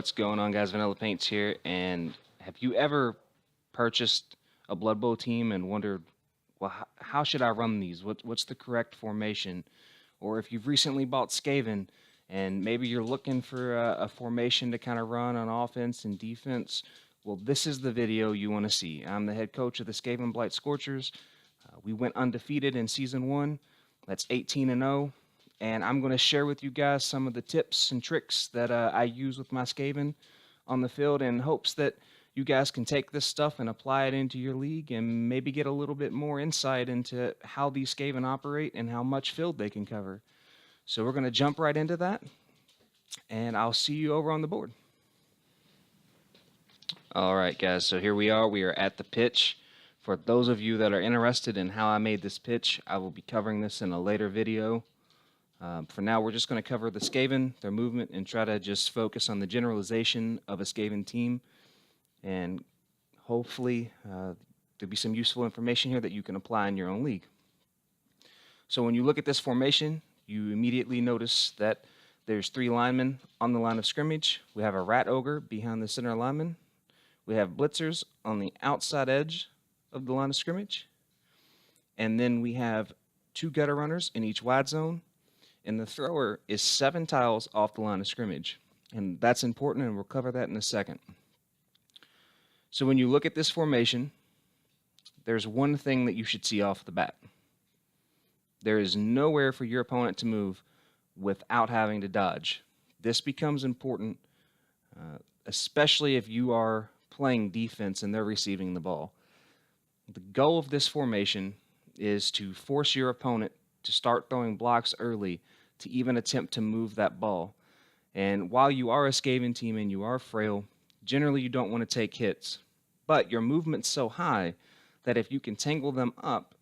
What's going on, guys? Vanilla Paints here, and have you ever purchased a Blood Bowl team and wondered, well, how should I run these? What's the correct formation? Or if you've recently bought Skaven and maybe you're looking for a formation to kind of run on offense and defense, well, this is the video you want to see. I'm the head coach of the Skaven Blight Scorchers. We went undefeated in Season 1. That's 18-0. And I'm going to share with you guys some of the tips and tricks that I use with my Skaven on the field in hopes that you guys can take this stuff and apply it into your league and maybe get a little bit more insight into how these Skaven operate and how much field they can cover. So we're going to jump right into that, and I'll see you over on the board. All right, guys, so here we are. We are at the pitch. For those of you that are interested in how I made this pitch, I will be covering this in a later video. For now, we're just going to cover the Skaven, their movement, and try to just focus on the generalization of a Skaven team. And hopefully, there'll be some useful information here that you can apply in your own league. So when you look at this formation, you immediately notice that there's 3 linemen on the line of scrimmage. We have a rat ogre behind the center lineman. We have blitzers on the outside edge of the line of scrimmage. And then we have 2 gutter runners in each wide zone. And the thrower is 7 tiles off the line of scrimmage. And that's important, and we'll cover that in a second. So when you look at this formation, there's one thing that you should see off the bat. There is nowhere for your opponent to move without having to dodge. This becomes important, especially if you are playing defense and they're receiving the ball. The goal of this formation is to force your opponent to start throwing blocks early to even attempt to move that ball. And while you are a Skaven team and you are frail, generally you don't want to take hits. But your movement's so high that if you can tangle them up,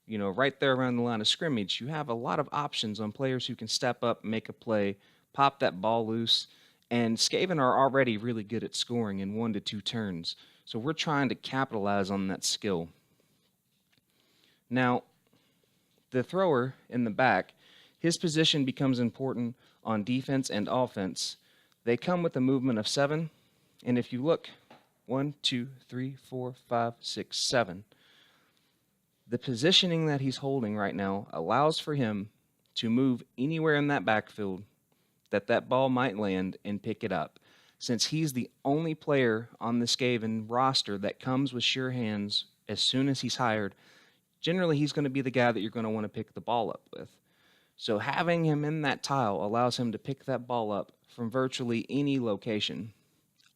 right there around the line of scrimmage, you have a lot of options on players who can step up, make a play, pop that ball loose. And Skaven are already really good at scoring in 1 to 2 turns. So we're trying to capitalize on that skill. Now, the thrower in the back, his position becomes important on defense and offense. They come with a movement of 7, and if you look, 1, 2, 3, 4, 5, 6, 7. The positioning that he's holding right now allows for him to move anywhere in that backfield that ball might land and pick it up. Since he's the only player on the Skaven roster that comes with sure hands as soon as he's hired, generally, he's going to be the guy that you're going to want to pick the ball up with. So having him in that tile allows him to pick that ball up from virtually any location.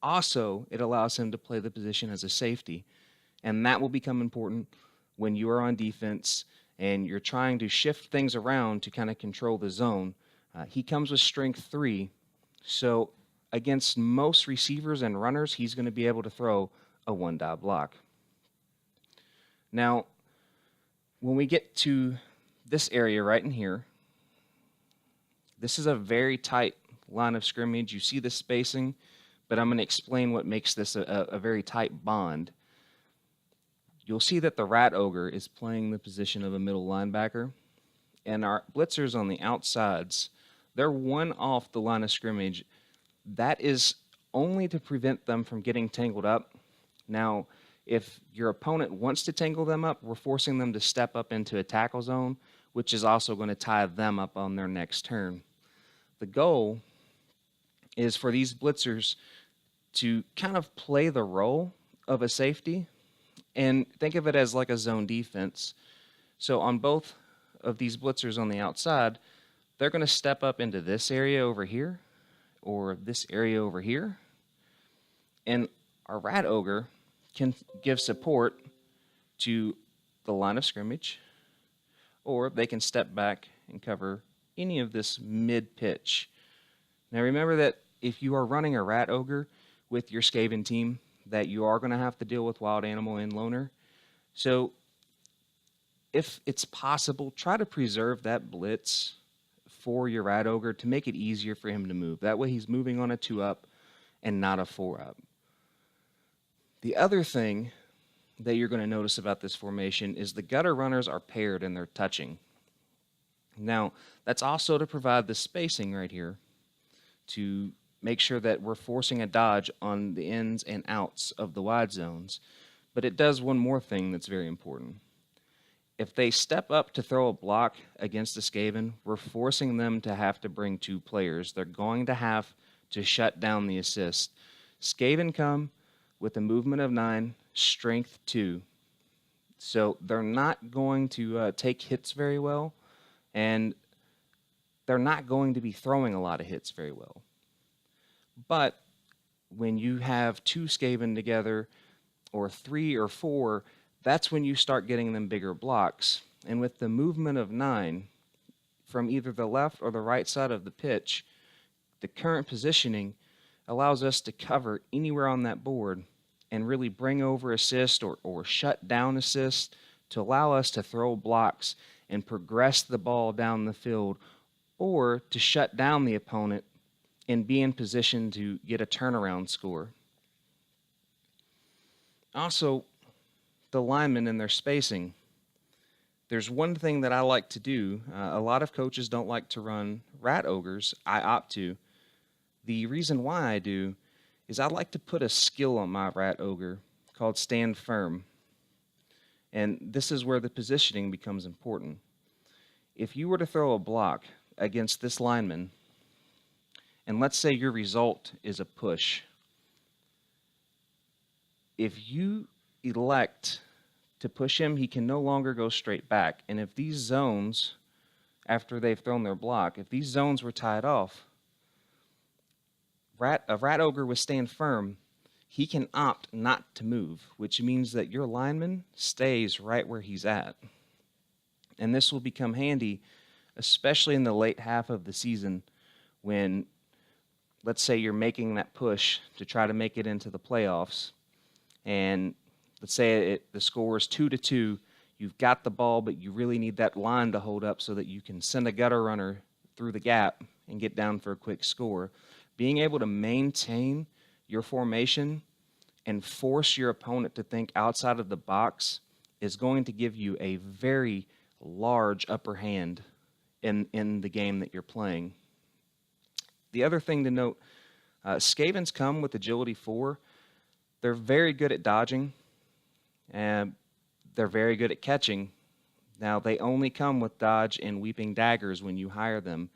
Also, it allows him to play the position as a safety, and that will become important when you are on defense and you're trying to shift things around to kind of control the zone. He comes with strength 3, so against most receivers and runners, he's going to be able to throw a 1-die block. Now, when we get to this area right in here, this is a very tight line of scrimmage. You see the spacing, but I'm going to explain what makes this a very tight bond. You'll see that the rat ogre is playing the position of a middle linebacker, and our blitzers on the outsides, they're 1 off the line of scrimmage. That is only to prevent them from getting tangled up. Now, if your opponent wants to tangle them up, we're forcing them to step up into a tackle zone, which is also going to tie them up on their next turn. The goal is for these blitzers to kind of play the role of a safety, and think of it as like a zone defense. So on both of these blitzers on the outside, they're going to step up into this area over here, or this area over here, and our rat ogre can give support to the line of scrimmage, or they can step back and cover any of this mid-pitch. Now remember that if you are running a rat ogre with your Skaven team, that you are going to have to deal with wild animal and loner. So if it's possible, try to preserve that blitz for your rat ogre to make it easier for him to move. That way he's moving on a 2-up and not a 4-up. The other thing that you're going to notice about this formation is the gutter runners are paired and they're touching. Now, that's also to provide the spacing right here to make sure that we're forcing a dodge on the ins and outs of the wide zones. But it does one more thing that's very important. If they step up to throw a block against a Skaven, we're forcing them to have to bring 2 players. They're going to have to shut down the assist. Skaven come with a movement of 9, strength 2. So they're not going to take hits very well, and they're not going to be throwing a lot of hits very well. But when you have 2 Skaven together, or 3 or 4, that's when you start getting them bigger blocks. And with the movement of 9, from either the left or the right side of the pitch, the current positioning allows us to cover anywhere on that board and really bring over assist or shut down assist to allow us to throw blocks and progress the ball down the field, or to shut down the opponent and be in position to get a turnaround score. Also, the linemen and their spacing. There's one thing that I like to do. A lot of coaches don't like to run rat ogres. I opt to. The reason why I do is I like to put a skill on my rat ogre called stand firm. And this is where the positioning becomes important. If you were to throw a block against this lineman, and let's say your result is a push, if you elect to push him, he can no longer go straight back. And if these zones, after they've thrown their block, if these zones were tied off, a rat ogre with stand firm, he can opt not to move, which means that your lineman stays right where he's at. And this will become handy, especially in the late half of the season when, let's say, you're making that push to try to make it into the playoffs. And let's say the score is 2-2. You've got the ball, but you really need that line to hold up so that you can send a gutter runner through the gap and get down for a quick score. Being able to maintain your formation and force your opponent to think outside of the box is going to give you a very large upper hand in the game that you're playing. The other thing to note, Skavens come with agility 4. They're very good at dodging, and they're very good at catching. Now, they only come with dodge and weeping daggers when you hire them.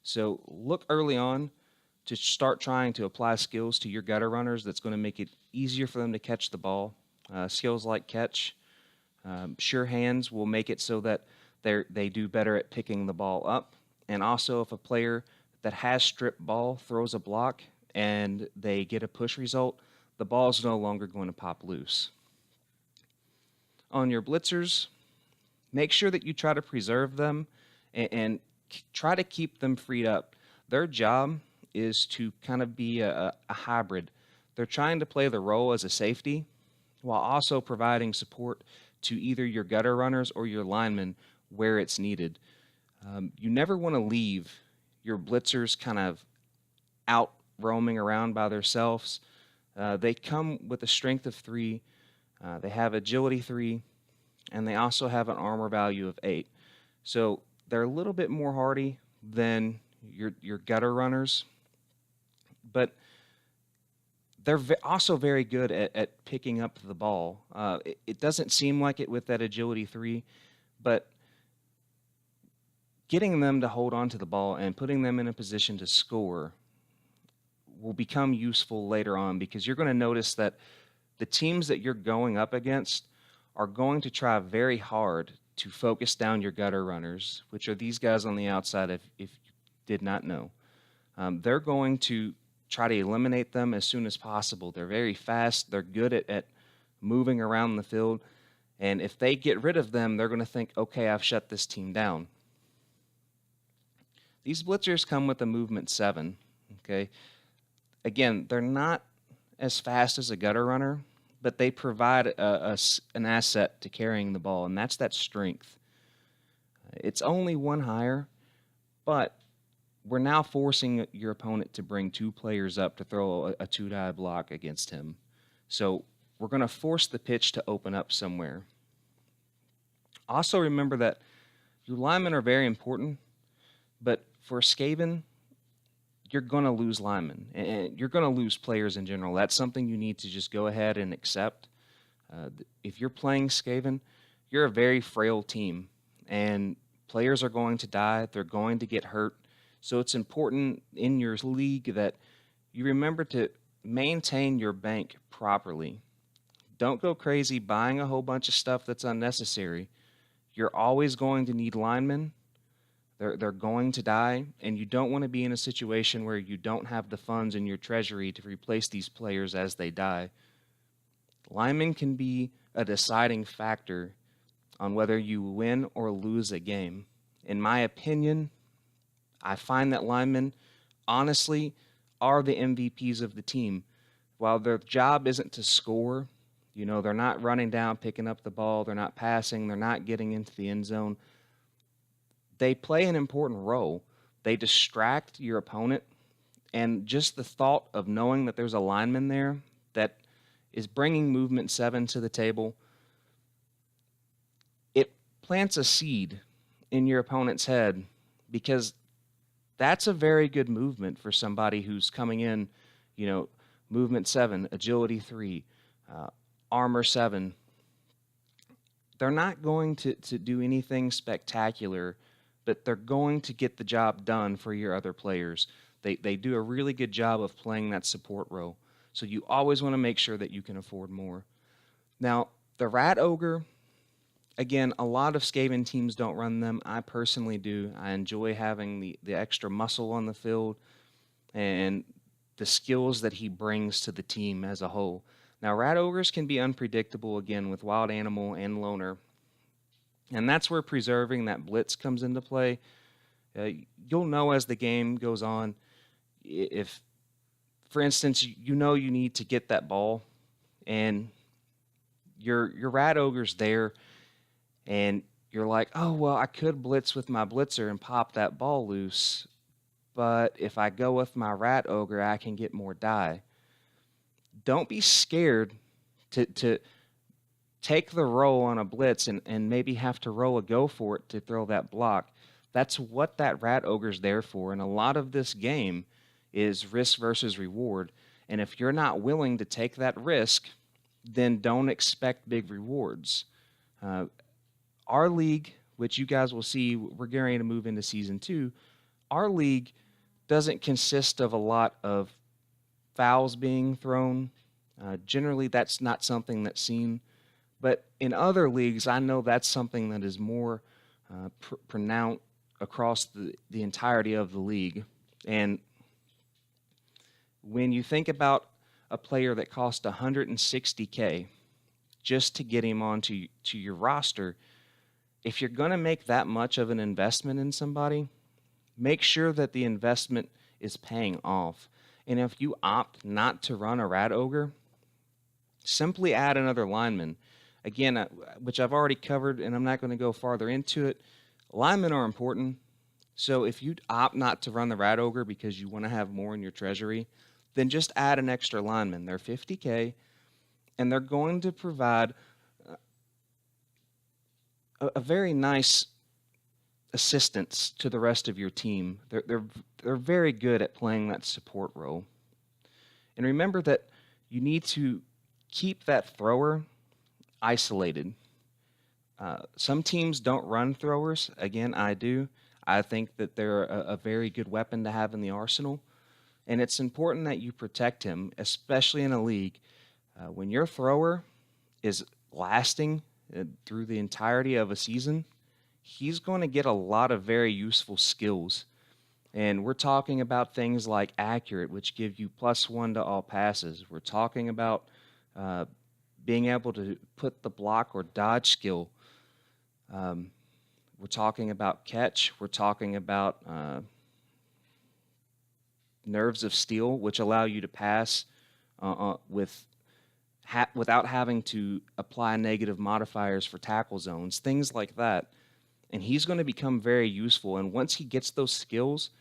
So look early on to start trying to apply skills to your gutter runners that's going to make it easier for them to catch the ball. Skills like catch, sure hands will make it so that they do better at picking the ball up. And also, if a player that has strip ball throws a block and they get a push result, the ball is no longer going to pop loose. On your blitzers, make sure that you try to preserve them and try to keep them freed up. Their job is to kind of be a hybrid. They're trying to play the role as a safety while also providing support to either your gutter runners or your linemen where it's needed. You never want to leave your blitzers kind of out roaming around by themselves. They come with a strength of 3, they have agility 3, and they also have an armor value of 8. So they're a little bit more hardy than your gutter runners, but they're also very good at picking up the ball. It doesn't seem like it with that agility 3, but getting them to hold on to the ball and putting them in a position to score will become useful later on, because you're going to notice that the teams that you're going up against are going to try very hard to focus down your gutter runners, which are these guys on the outside, if you did not know. They're going to try to eliminate them as soon as possible. They're very fast. They're good at moving around the field. And if they get rid of them, they're going to think, okay, I've shut this team down. These blitzers come with a movement 7, okay? Again, they're not as fast as a gutter runner, but they provide an asset to carrying the ball, and that's that strength. It's only 1 higher, but we're now forcing your opponent to bring 2 players up to throw a 2-die block against him. So we're going to force the pitch to open up somewhere. Also remember that your linemen are very important, but for Skaven, you're going to lose linemen, and you're going to lose players in general. That's something you need to just go ahead and accept. If you're playing Skaven, you're a very frail team, and players are going to die. They're going to get hurt. So it's important in your league that you remember to maintain your bank properly. Don't go crazy buying a whole bunch of stuff that's unnecessary. You're always going to need linemen. They're going to die, and you don't want to be in a situation where you don't have the funds in your treasury to replace these players as they die. Linemen can be a deciding factor on whether you win or lose a game. In my opinion, I find that linemen, honestly, are the MVPs of the team. While their job isn't to score, they're not running down, picking up the ball, they're not passing, they're not getting into the end zone. They play an important role. They distract your opponent, and just the thought of knowing that there's a lineman there that is bringing movement 7 to the table, it plants a seed in your opponent's head, because that's a very good movement for somebody who's coming in, movement 7, agility 3, armor 7. They're not going to do anything spectacular, but they're going to get the job done for your other players. They do a really good job of playing that support role. So you always want to make sure that you can afford more. Now, the Rat Ogre, again, a lot of Skaven teams don't run them. I personally do. I enjoy having the extra muscle on the field and the skills that he brings to the team as a whole. Now, Rat Ogres can be unpredictable, again, with Wild Animal and Loner. And that's where preserving that blitz comes into play. You'll know as the game goes on, if, for instance, you need to get that ball, and your Rat Ogre's there, and you're like, oh, well, I could blitz with my blitzer and pop that ball loose, but if I go with my Rat Ogre, I can get more die. Don't be scared to take the roll on a blitz and maybe have to roll a go for it to throw that block. That's what that Rat Ogre's there for, and a lot of this game is risk versus reward. And if you're not willing to take that risk, then don't expect big rewards. Our league, which you guys will see, we're getting ready to move into Season 2, our league doesn't consist of a lot of fouls being thrown. Generally, that's not something that's seen. But in other leagues, I know that's something that is more pronounced across the entirety of the league. And when you think about a player that cost $160K just to get him onto your roster, if you're going to make that much of an investment in somebody, make sure that the investment is paying off. And if you opt not to run a Rat Ogre, simply add another lineman. Again, which I've already covered, and I'm not going to go farther into it. Linemen are important. So if you opt not to run the Rat Ogre because you want to have more in your treasury, then just add an extra lineman. They're $50K, and they're going to provide a very nice assistance to the rest of your team. They're very good at playing that support role. And remember that you need to keep that thrower isolated. Some teams don't run throwers. Again, I do. I think that they're a very good weapon to have in the arsenal. And it's important that you protect him, especially in a league. When your thrower is lasting through the entirety of a season, he's going to get a lot of very useful skills. And we're talking about things like accurate, which give you +1 to all passes. We're talking about being able to put the block or dodge skill. We're talking about catch. We're talking about nerves of steel, which allow you to pass without having to apply negative modifiers for tackle zones, things like that. And he's going to become very useful. And once he gets those skills,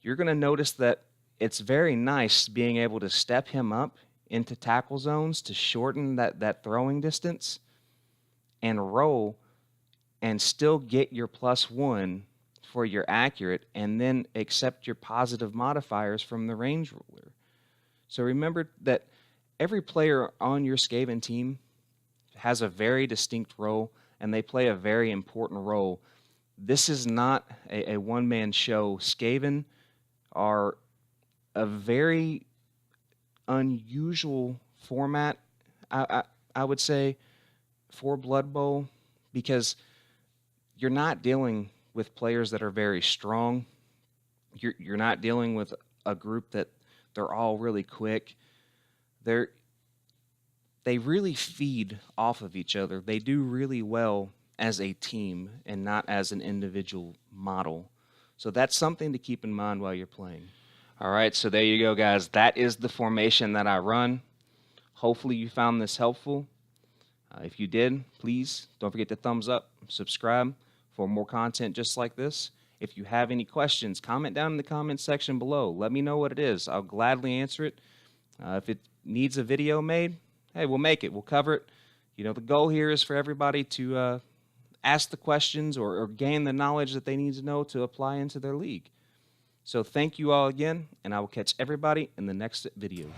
you're going to notice that it's very nice being able to step him up into tackle zones to shorten that throwing distance and roll and still get your +1 for your accurate, and then accept your positive modifiers from the range ruler. So remember that every player on your Skaven team has a very distinct role, and they play a very important role. This is not a one-man show. Skaven are a very unusual format, I would say, for Blood Bowl, because you're not dealing with players that are very strong. You're not dealing with a group that they're all really quick. They really feed off of each other. They do really well as a team and not as an individual model. So that's something to keep in mind while you're playing. All right, so there you go, guys. That is the formation that I run. Hopefully you found this helpful. If you did, please don't forget to thumbs up, subscribe for more content just like this. If you have any questions, comment down in the comment section below. Let me know what it is. I'll gladly answer it. If it needs a video made, hey, we'll make it. We'll cover it. You know, the goal here is for everybody to ask the questions or gain the knowledge that they need to know to apply into their league. So thank you all again, and I will catch everybody in the next video.